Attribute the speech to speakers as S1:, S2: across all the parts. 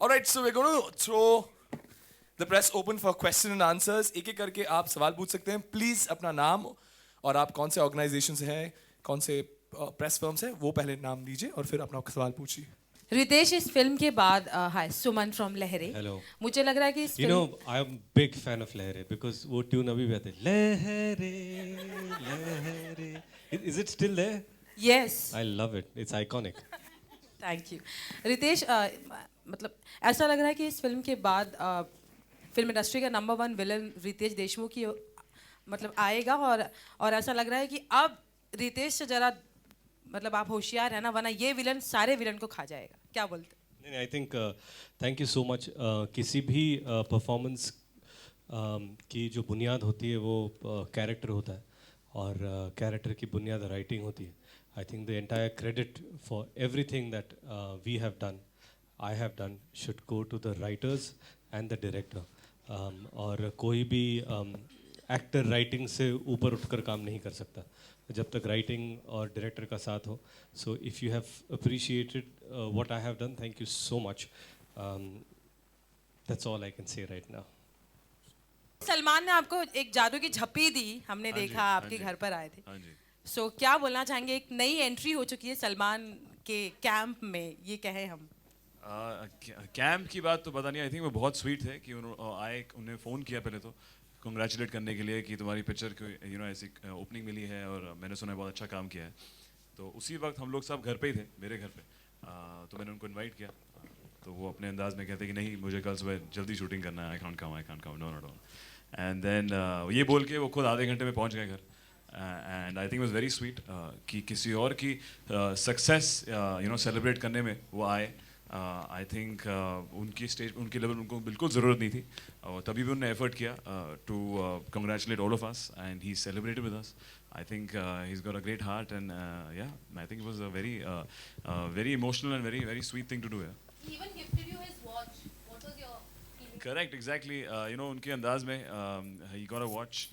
S1: All right, so we're going to throw the press open for question and answers. एक एक करके आप सवाल पूछ सकते हैं. Please अपना नाम और आप कौन से ऑर्गेनाइजेशन से हैं, कौन से प्रेस फर्म से, वो पहले नाम दीजिए और फिर अपना सवाल पूछिए.
S2: रितेश, इस फिल्म के बाद हाय सुमन फ्रॉम लहरे.
S3: Hello.
S2: मुझे लग रहा है कि इस
S3: You
S2: film
S3: know, I'm big fan of Lehere because वो tune अभी भी आते हैं. Lehere, Lehere. Is it still there?
S2: Yes,
S3: I love it. It's iconic.
S2: Thank you. Ritesh, मतलब ऐसा लग रहा है कि इस फिल्म के बाद फिल्म इंडस्ट्री का नंबर 1 विलन रितेश देशमुख ही मतलब आएगा, और ऐसा लग रहा है कि अब रितेश से जरा मतलब आप होशियार है ना, वरना ये विलन सारे विलन को खा जाएगा. क्या बोलते हैं?
S3: नहीं, I think thank you so much. किसी भी परफॉर्मेंस की जो बुनियाद होती है वो कैरेक्टर होता है, और कैरेक्टर की बुनियाद राइटिंग होती है. I think the entire credit for everything that we have done, I have done, should go to the writers and the director. और कोई भी एक्टर राइटिंग से ऊपर उठकर काम नहीं कर सकता जब तक राइटिंग और डायरेक्टर का साथ हो. So if you have appreciated what I have done, thank you so much. That's all I can say right now.
S2: Salman ने आपको एक जादू की झप्पी दी, हमने देखा आपके घर पर आए थे.
S1: हाँ जी.
S2: सो क्या बोलना चाहेंगे? एक नई एंट्री हो चुकी है सलमान के कैंप में, ये कहें हम.
S1: कैंप की बात तो पता नहीं. आई थिंक वो बहुत स्वीट थे कि उन्हें फ़ोन किया पहले तो कंग्रेचुलेट करने के लिए कि तुम्हारी पिक्चर को ऐसी ओपनिंग मिली है और मैंने सुना है बहुत अच्छा काम किया है. तो उसी वक्त हम लोग सब घर पे ही थे, मेरे घर पे. तो मैंने उनको इनवाइट किया. तो वो अपने अंदाज में कहते कि नहीं, मुझे कल सुबह जल्दी शूटिंग करना है, I can't come, no no no. And then ये बोल के वो खुद आधे घंटे में पहुंच गए घर. And I think was very sweet कि किसी और की सक्सेस सेलिब्रेट करने में वो आए. आई थिंक उनकी स्टेज, उनकी लेवल उनको बिल्कुल ज़रूरत नहीं थी, और तभी भी उन्होंने एफर्ट किया to congratulate all of us, and he celebrated with us. I think he's got a great heart, and yeah, I think it was a very emotional and very sweet thing to do. Yeah.
S4: He even gifted you his watch. What was your feeling?
S1: Correct, exactly. उनके अंदाज में he got a watch,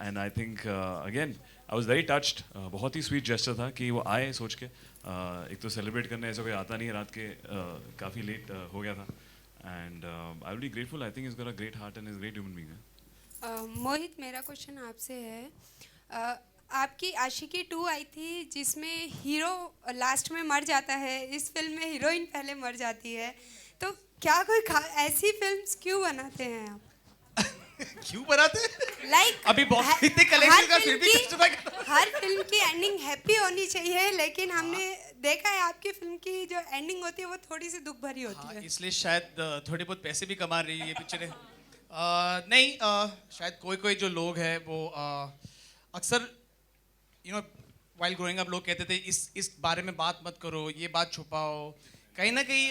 S1: and I think again I was very touched. बहुत ही sweet gesture था कि वो आए सोच के. एक तो सेलिब्रेट करने ऐसा कोई आता नहीं है, रात के काफ़ी लेट हो गया था. And I will be grateful. I think he's got a great heart and is a great human being.
S5: मोहित, मेरा क्वेश्चन आपसे है. आपकी आशिकी 2 आई थी जिसमें हीरो लास्ट में मर जाता है, इस फिल्म में हीरोइन पहले मर जाती है. तो क्या कोई ऐसी फिल्म्स क्यों बनाते हैं आप?
S6: क्यों बनाते?
S5: Like,
S6: अभी बहुत इतने कलेक्शन का फिर भी कस्टमर
S5: हर फिल्म की एंडिंग हैप्पी होनी चाहिए, लेकिन हमने देखा है आपकी फिल्म की जो एंडिंग होती है वो थोड़ी सी दुख भरी होती है.
S6: इसलिए शायद थोड़े बहुत पैसे भी कमा रही है ये पिक्चरें. नहीं, शायद कोई जो लोग हैं वो अक्सर while growing up लोग कहते थे इस बारे में बात मत करो, ये बात छुपाओ. कहीं ना कहीं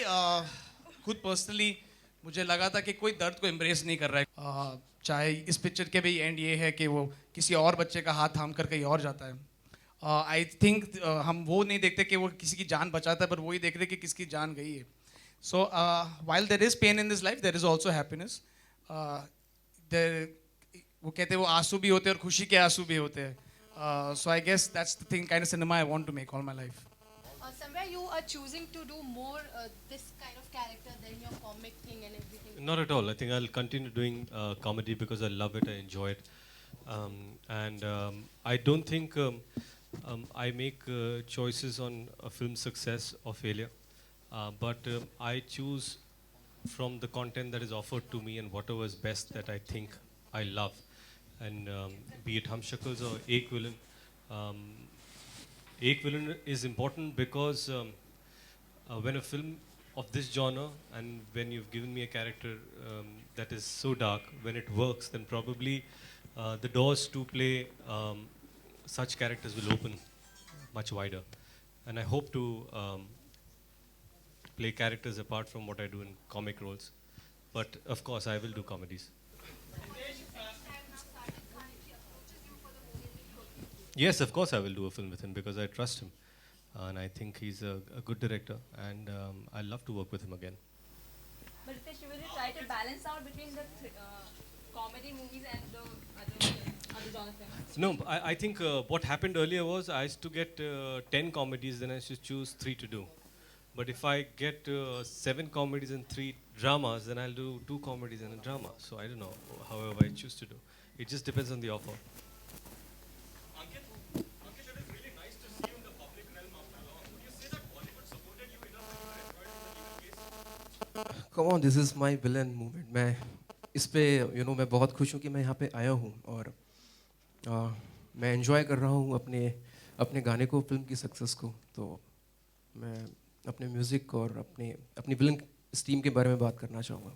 S6: खुद पर्सनली मुझे लगा था कि कोई दर्द को एम्ब्रेस नहीं कर रहा है. चाहे इस पिक्चर के भी एंड ये है कि वो किसी और बच्चे का हाथ थाम कर कहीं और जाता है. आई थिंक हम वो नहीं देखते कि वो किसी की जान बचाता है, पर वही देख रहे कि किसकी जान गई है. सो while there is pain in this life, there is also happiness. वो कहते हैं वो आंसू भी होते हैं और खुशी के आंसू भी होते हैं. So I guess that's the thing, kind of cinema I want to make all my life.
S4: Somewhere you are choosing to do more this kind of character than your comic thing and everything.
S3: Not at all. I think I'll continue doing comedy because I love it, I enjoy it. And I don't think I make choices on a film's success or failure. But I choose from the content that is offered to me and whatever is best that I think I love. And be it Hum Shakals or Ek Villain. Ek Villain is important because when a film of this genre, and when you've given me a character that is so dark, when it works, then probably the doors to play such characters will open much wider. And I hope to play characters apart from what I do in comic roles. But of course, I will do comedies. Yes, of course I will do a film with him because I trust him. And I think he's a good director, and I love to work with him again.
S7: But Ritesh, will you try to balance out between the comedy movies and the other genre films?
S3: No, I think what happened earlier was I used to get 10 comedies, then I used to choose 3 to do. But if I get 7 comedies and 3 dramas, then I'll do 2 comedies and a drama. So I don't know, however I choose to do. It just depends on the offer.
S8: Come on, this is my villain movement. मैं इस पे मैं बहुत खुश हूँ कि मैं यहाँ पे आया हूँ और मैं एंजॉय कर रहा हूँ अपने गाने को, फिल्म की सक्सेस को। तो मैं अपने म्यूज़िक और अपनी विलन स्टीम के बारे में बात करना चाहूँगा।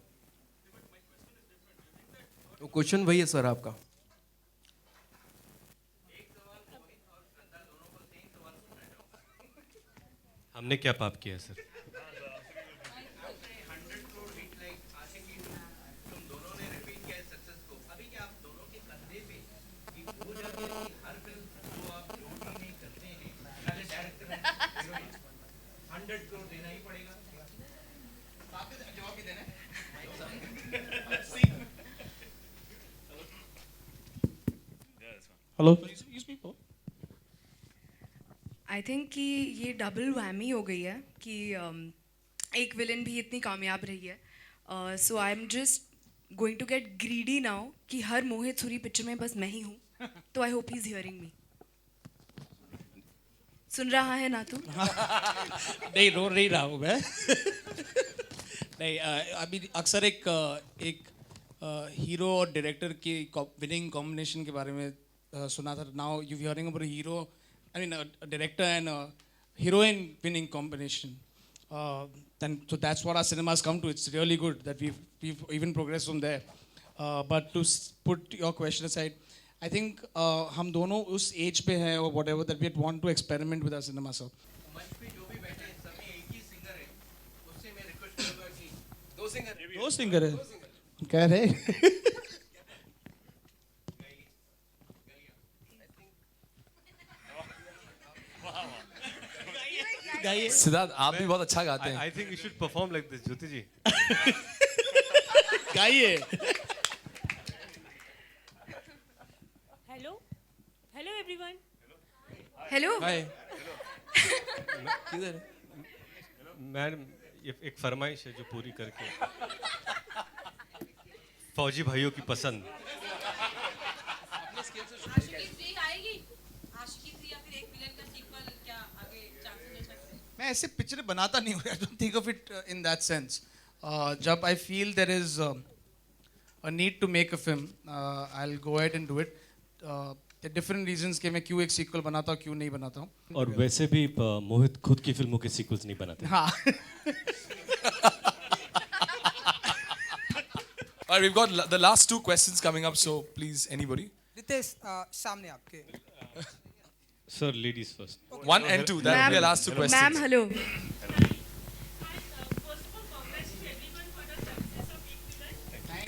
S8: तो क्वेश्चन वही है सर आपका।
S3: हमने क्या पाप किया है सर?
S6: हेलो।
S9: आई थिंक कि ये डबल वैमी हो गई है कि एक विलन भी इतनी कामयाब रही है। So I am just going to get greedy now कि हर मोहित सूरी पिक्चर में बस मैं ही हूँ। तो I hope he is hearing me. सुन रहा है ना तू?
S6: नहीं, रो नहीं रहा हूँ मैं। नहीं, अभी अक्सर एक हीरो और डायरेक्टर की विनिंग कॉम्बिनेशन के बारे में सुना था। Now you hearing about hero, I mean, a director and a heroine winning combination. So that's what our cinema has come to. It's really good that we've even progressed from there. But to put your question aside, I think हम दोनों उस age पे हैं or whatever that we want to experiment with our cinema. So
S8: मंच पे जो भी बैठे हैं सभी एक ही सिंगर है, उससे मैं रिक्वेस्ट करूँगा कि दो
S6: सिंगर है कह रहे।
S10: सिद्धार्थ, आप भी बहुत अच्छा गाते हैं।
S3: I think you should perform like this, ज्योति जी।
S6: गाइए।
S7: Hello everyone.
S9: हेलो।
S8: हाय। किधर है?
S3: मैडम, ये एक फरमाइश है जो पूरी करके फौजी भाइयों की पसंद।
S6: मैं ऐसे पिक्चर बनाता नहीं हूँ। I don't think of it in that sense. जब I feel there is a need to make a film, I'll go ahead and do it. The different reasons कि मैं क्यों एक सीक्वल बनाता हूँ, क्यों नहीं बनाता हूँ।
S3: और वैसे भी मोहित खुद की फिल्मों के सीक्वल्स नहीं बनाते।
S6: हाँ।
S10: All right, we've got the last 2 questions coming up, so please, anybody.
S11: Ritesh, सामने आपके।
S3: Sir, ladies first.
S10: 1 and 2, that will be the last 2 questions.
S9: Ma'am hello.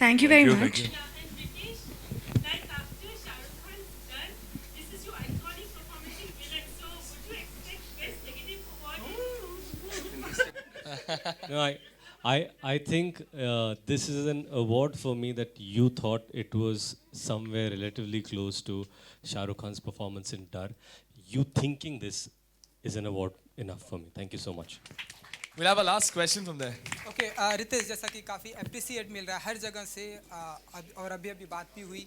S9: Thank you very much.
S3: No, I think this is an award for me that you thought it was somewhere relatively close to Shah Rukh Khan's performance in Dar. You thinking this is an award enough for me. Thank you so much.
S10: We'll have a last question from there.
S11: Okay, Ritesh, जैसा कि काफ़ी appreciate मिल रहा है हर जगह से, और अभी बात भी हुई,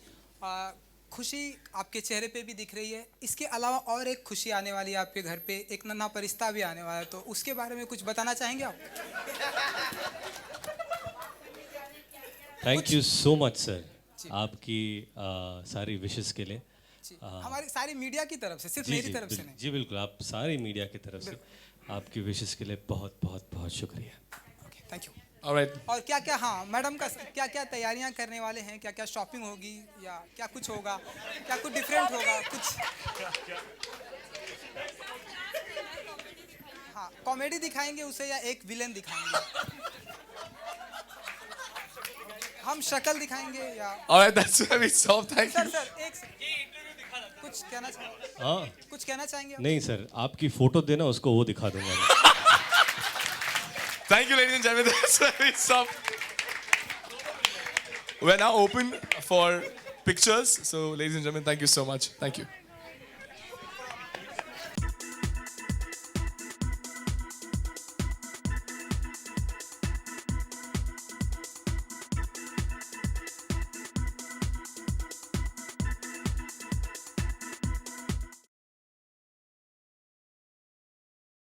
S11: खुशी आपके चेहरे पे भी दिख रही है। इसके अलावा और एक खुशी आने वाली है आपके घर पे, एक नन्हा परिश्ता भी आने वाला है, तो उसके बारे में कुछ बताना चाहेंगे आप?
S3: Thank you so much, sir. आपकी सारी विशेस के लिए।
S11: हमारी सारी मीडिया की तरफ से, सिर्फ मेरी तरफ से नहीं।
S3: जी बिल्कुल, आप सारी मीडिया की तरफ से आपकी विशेस के लिए बहुत बहुत बहुत शुक्रिया।
S11: Thank you.
S10: All right.
S11: और क्या क्या, हाँ मैडम का क्या क्या तैयारियां करने वाले हैं? क्या क्या शॉपिंग होगी या क्या कुछ होगा, क्या कुछ डिफरेंट होगा कुछ? हाँ, कॉमेडी दिखाएंगे उसे या एक विलेन दिखाएंगे? हम शक्ल दिखाएंगे या?
S10: All right, that's where we stop. Thank you.
S11: Sir एक कुछ कहना चाहेंगे?
S3: हाँ,
S11: कुछ कहना चाहेंगे?
S3: नहीं सर, आपकी फोटो देना, उसको वो दिखा दूंगा मैं।
S10: Thank you, ladies and gentlemen. That's where we stop. We're now open for pictures. So, ladies and gentlemen, thank you so much. Thank you.